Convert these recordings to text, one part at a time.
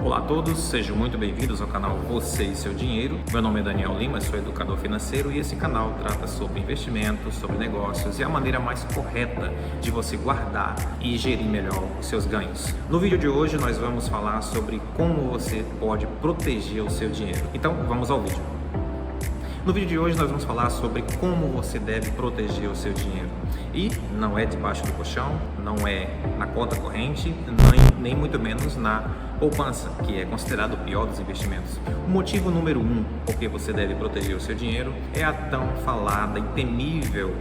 Olá a todos, sejam muito bem-vindos ao canal Você e Seu Dinheiro. Meu nome é Daniel Lima, sou educador financeiro e esse canal trata sobre investimentos, sobre negócios e a maneira mais correta de você guardar e gerir melhor os seus ganhos. No vídeo de hoje nós vamos falar sobre como você pode proteger o seu dinheiro. Então vamos ao vídeo. No vídeo de hoje nós vamos falar sobre como você deve proteger o seu dinheiro. E não é debaixo do colchão, não é na conta corrente, nem muito menos na poupança, que é considerado o pior dos investimentos. O motivo número 1 por que você deve proteger o seu dinheiro é a tão falada e temível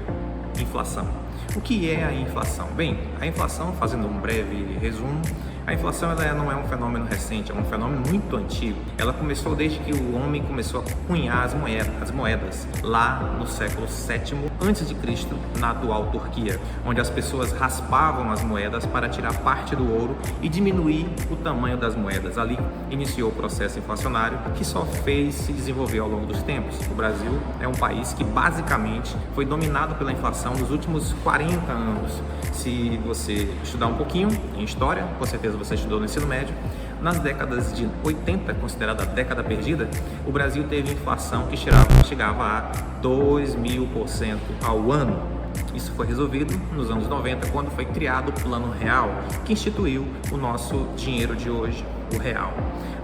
inflação. O que é a inflação? Bem, a inflação, fazendo um breve resumo, a inflação ela não é um fenômeno recente, é um fenômeno muito antigo. Ela começou desde que o homem começou a cunhar as moedas lá no século VII a.C., na atual Turquia, onde as pessoas raspavam as moedas para tirar parte do ouro e diminuir o tamanho das moedas. Ali iniciou o processo inflacionário que só fez se desenvolver ao longo dos tempos. O Brasil é um país que basicamente foi dominado pela inflação nos últimos 40 anos. Se você estudar um pouquinho em história, com certeza você estudou no ensino médio, nas décadas de 80, considerada a década perdida, o Brasil teve inflação que chegava a 2.000% ao ano. Isso foi resolvido nos anos 90, quando foi criado o Plano Real, que instituiu o nosso dinheiro de hoje, o real.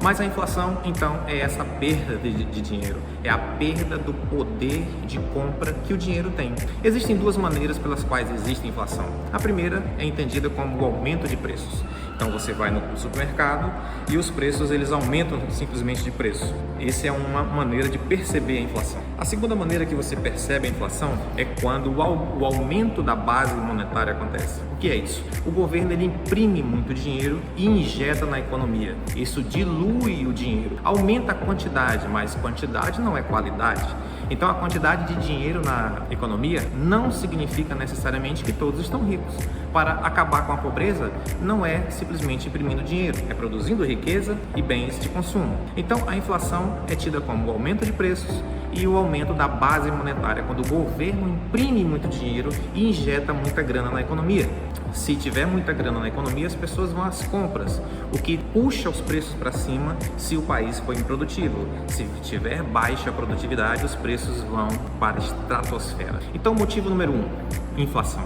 Mas a inflação, então, é essa perda de dinheiro, é a perda do poder de compra que o dinheiro tem. Existem duas maneiras pelas quais existe inflação. A primeira é entendida como o aumento de preços. Então você vai no supermercado e os preços eles aumentam simplesmente de preço. Essa é uma maneira de perceber a inflação. A segunda maneira que você percebe a inflação é quando o aumento da base monetária acontece. O que é isso? O governo ele imprime muito dinheiro e injeta na economia. Isso dilui o dinheiro, aumenta a quantidade, mas quantidade não é qualidade. Então a quantidade de dinheiro na economia não significa necessariamente que todos estão ricos. Para acabar com a pobreza, não é simplesmente imprimindo dinheiro, é produzindo riqueza e bens de consumo. Então a inflação é tida como o aumento de preços e o aumento da base monetária, quando o governo imprime muito dinheiro e injeta muita grana na economia. Se tiver muita grana na economia, as pessoas vão às compras, o que puxa os preços para cima se o país for improdutivo. Se tiver baixa produtividade, os preços vão para a estratosfera. Então, motivo número 1, inflação,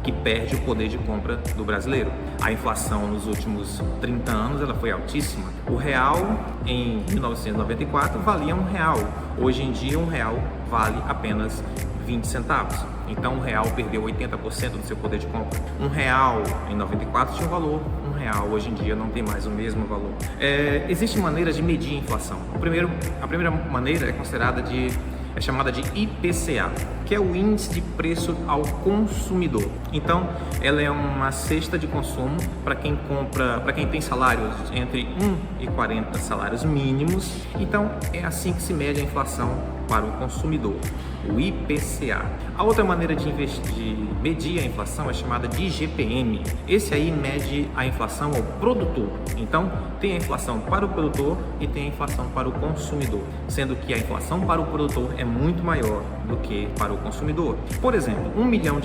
que perde o poder de compra do brasileiro. A inflação nos últimos 30 anos ela foi altíssima. O real em 1994 valia R$1. Hoje em dia R$1 vale apenas 20 centavos. Então o real perdeu 80% do seu poder de compra. R$1 em 94 tinha um valor, R$1 hoje em dia não tem mais o mesmo valor. Existem maneiras de medir a inflação. A primeira maneira é chamada de IPCA, que é o Índice de Preço ao Consumidor. Então, ela é uma cesta de consumo para quem tem salários entre 1 e 40 salários mínimos. Então, é assim que se mede a inflação para o consumidor, o IPCA. A outra maneira de medir a inflação é chamada de IGPM. Esse aí mede a inflação ao produtor. Então, tem a inflação para o produtor e tem a inflação para o consumidor, sendo que a inflação para o produtor é muito maior do que para o consumidor. Por exemplo, R$1 milhão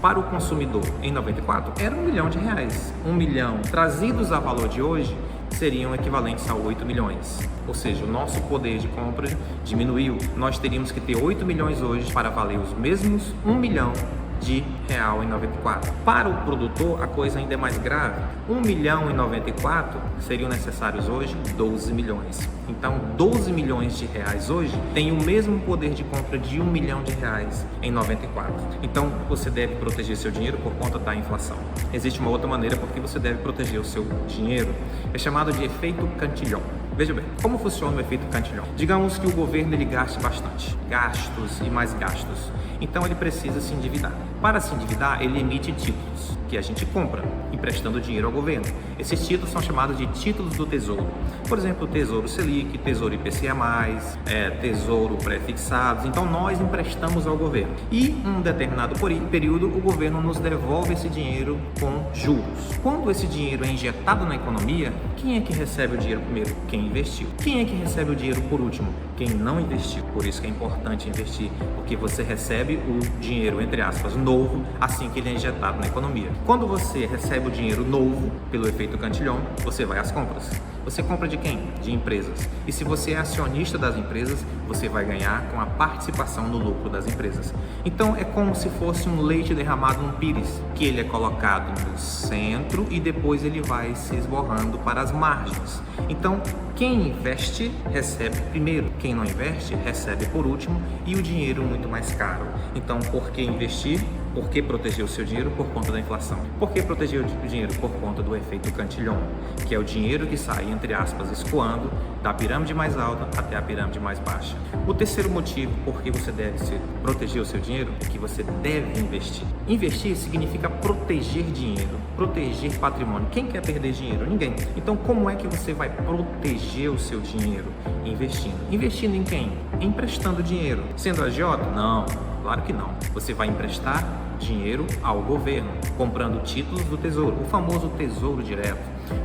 para o consumidor em 94 era R$1 milhão. R$1 milhão trazidos a valor de hoje seriam equivalentes a 8 milhões. Ou seja, o nosso poder de compra diminuiu. Nós teríamos que ter 8 milhões hoje para valer os mesmos R$1 milhão em 94. Para o produtor, a coisa ainda é mais grave. R$1 milhão em 94 seriam necessários hoje 12 milhões. Então, 12 milhões de reais hoje tem o mesmo poder de compra de R$1 milhão em 94. Então, você deve proteger seu dinheiro por conta da inflação. Existe uma outra maneira porque você deve proteger o seu dinheiro. É chamado de efeito Cantillon. Veja bem, como funciona o efeito Cantillon? Digamos que o governo ele gaste bastante, gastos e mais gastos. Então ele precisa se endividar. Para se endividar, ele emite títulos, que a gente compra, emprestando dinheiro ao governo. Esses títulos são chamados de títulos do Tesouro. Por exemplo, Tesouro Selic, Tesouro IPCA+, Tesouro pré-fixados. Então nós emprestamos ao governo. E em um determinado período, o governo nos devolve esse dinheiro com juros. Quando esse dinheiro é injetado na economia, quem é que recebe o dinheiro primeiro? Quem investiu. Quem é que recebe o dinheiro por último? Quem não investiu. Por isso que é importante investir, porque você recebe o dinheiro, entre aspas, novo, assim que ele é injetado na economia. Quando você recebe o dinheiro novo, pelo efeito Cantillon, você vai às compras. Você compra de quem? De empresas. E se você é acionista das empresas, você vai ganhar com a participação no lucro das empresas. Então é como se fosse um leite derramado num pires, que ele é colocado no centro e depois ele vai se esborrando para as margens. Então quem investe recebe primeiro, quem não investe recebe por último e o dinheiro muito mais caro. Então por que investir? Por que proteger o seu dinheiro? Por conta da inflação. Por que proteger o dinheiro? Por conta do efeito Cantillon, que é o dinheiro que sai, entre aspas, escoando da pirâmide mais alta até a pirâmide mais baixa. O terceiro motivo por que você deve proteger o seu dinheiro é que você deve investir. Investir significa proteger dinheiro, proteger patrimônio. Quem quer perder dinheiro? Ninguém. Então como é que você vai proteger o seu dinheiro? Investindo. Investindo em quem? Emprestando dinheiro. Sendo agiota? Não. Claro que não. Você vai emprestar dinheiro ao governo, comprando títulos do Tesouro, o famoso Tesouro Direto.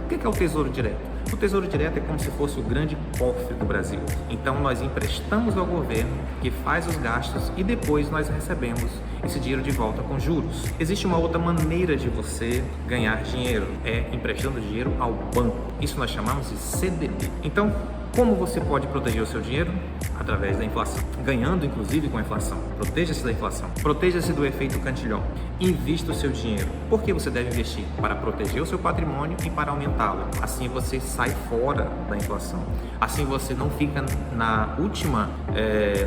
O que é o Tesouro Direto? O Tesouro Direto é como se fosse o grande cofre do Brasil. Então nós emprestamos ao governo, que faz os gastos, e depois nós recebemos esse dinheiro de volta com juros. Existe uma outra maneira de você ganhar dinheiro, é emprestando dinheiro ao banco. Isso nós chamamos de CDB. Então, como você pode proteger o seu dinheiro? Através da inflação, ganhando inclusive com a inflação. Proteja-se da inflação, proteja-se do efeito Cantillon. Invista o seu dinheiro. Por que você deve investir? Para proteger o seu patrimônio e para aumentá-lo. Assim você sai fora da inflação. Assim você não fica na última,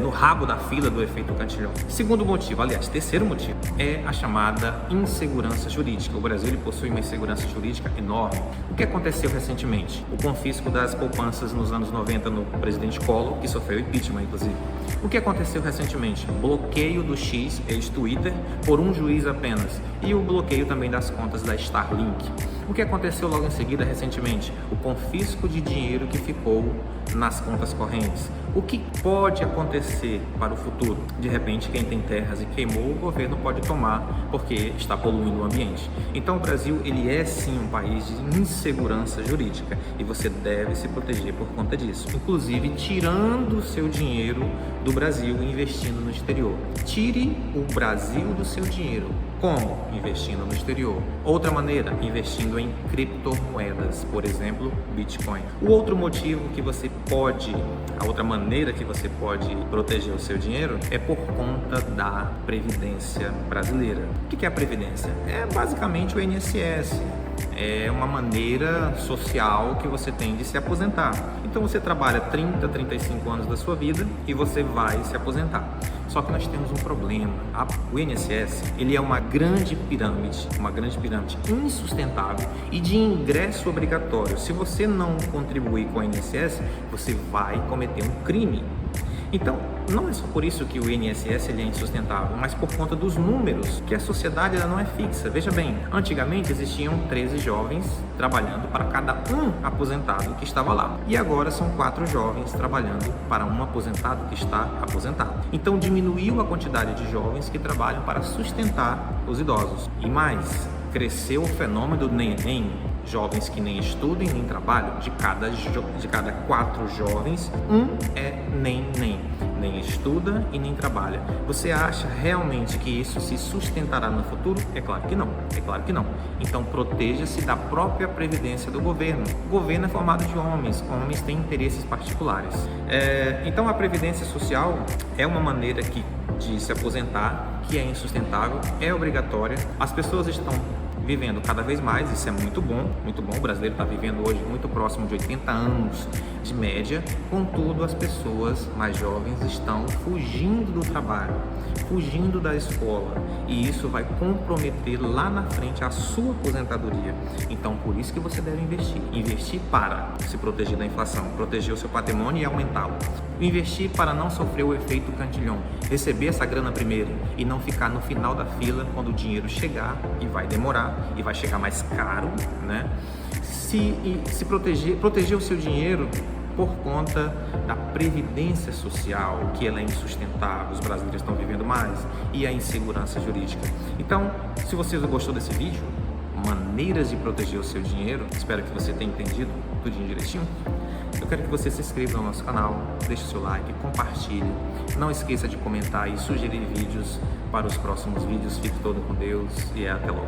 no rabo da fila do efeito Cantillon. Segundo motivo, aliás, terceiro motivo, é a chamada insegurança jurídica. O Brasil ele possui uma insegurança jurídica enorme. O que aconteceu recentemente? O confisco das poupanças nos anos 90 no presidente Collor, que sofreu impeachment, inclusive. O que aconteceu recentemente? Bloqueio do X, ex-Twitter, por um juiz apenas, e o bloqueio também das contas da Starlink. O que aconteceu logo em seguida, recentemente? O confisco de dinheiro que ficou nas contas correntes. O que pode acontecer para o futuro? De repente, quem tem terras e queimou, o governo pode tomar porque está poluindo o ambiente. Então, o Brasil ele é sim um país de insegurança jurídica e você deve se proteger por conta disso. Inclusive, tirando o seu dinheiro do Brasil e investindo no exterior. Tire o Brasil do seu dinheiro. Como? Investindo no exterior. Outra maneira, investindo em criptomoedas, por exemplo, Bitcoin. O outro motivo que você pode, a outra maneira que você pode proteger o seu dinheiro é por conta da Previdência brasileira. O que é a Previdência? É basicamente o INSS. É uma maneira social que você tem de se aposentar. Então você trabalha 30, 35 anos da sua vida e você vai se aposentar. Só que nós temos um problema. O INSS, ele é uma grande pirâmide insustentável e de ingresso obrigatório. Se você não contribuir com o INSS, você vai cometer um crime. Então, não é só por isso que o INSS ele é insustentável, mas por conta dos números, que a sociedade ela não é fixa. Veja bem, antigamente existiam 13 jovens trabalhando para cada um aposentado que estava lá. E agora são 4 jovens trabalhando para um aposentado que está aposentado. Então diminuiu a quantidade de jovens que trabalham para sustentar os idosos. E mais, cresceu o fenômeno do neném. Jovens que nem estudam nem trabalham, de cada 4 jovens, um é nem estuda e nem trabalha. Você acha realmente que isso se sustentará no futuro? É claro que não, Então proteja-se da própria previdência do governo. O governo é formado de homens têm interesses particulares. Então a previdência social é uma maneira de se aposentar que é insustentável, é obrigatória. As pessoas estão vivendo cada vez mais, isso é muito bom. O brasileiro está vivendo hoje muito próximo de 80 anos de média, contudo as pessoas mais jovens estão fugindo do trabalho, fugindo da escola, e isso vai comprometer lá na frente a sua aposentadoria. Então por isso que você deve investir para se proteger da inflação, proteger o seu patrimônio e aumentá-lo, investir para não sofrer o efeito Cantillon, receber essa grana primeiro e não ficar no final da fila quando o dinheiro chegar, e vai demorar e vai chegar mais caro, né? Se proteger o seu dinheiro por conta da previdência social, que ela é insustentável, os brasileiros estão vivendo mais, e a insegurança jurídica. Então, se você gostou desse vídeo, maneiras de proteger o seu dinheiro, espero que você tenha entendido tudinho direitinho. Eu quero que você se inscreva no nosso canal, deixe o seu like, compartilhe. Não esqueça de comentar e sugerir vídeos para os próximos vídeos. Fique todo com Deus e até logo.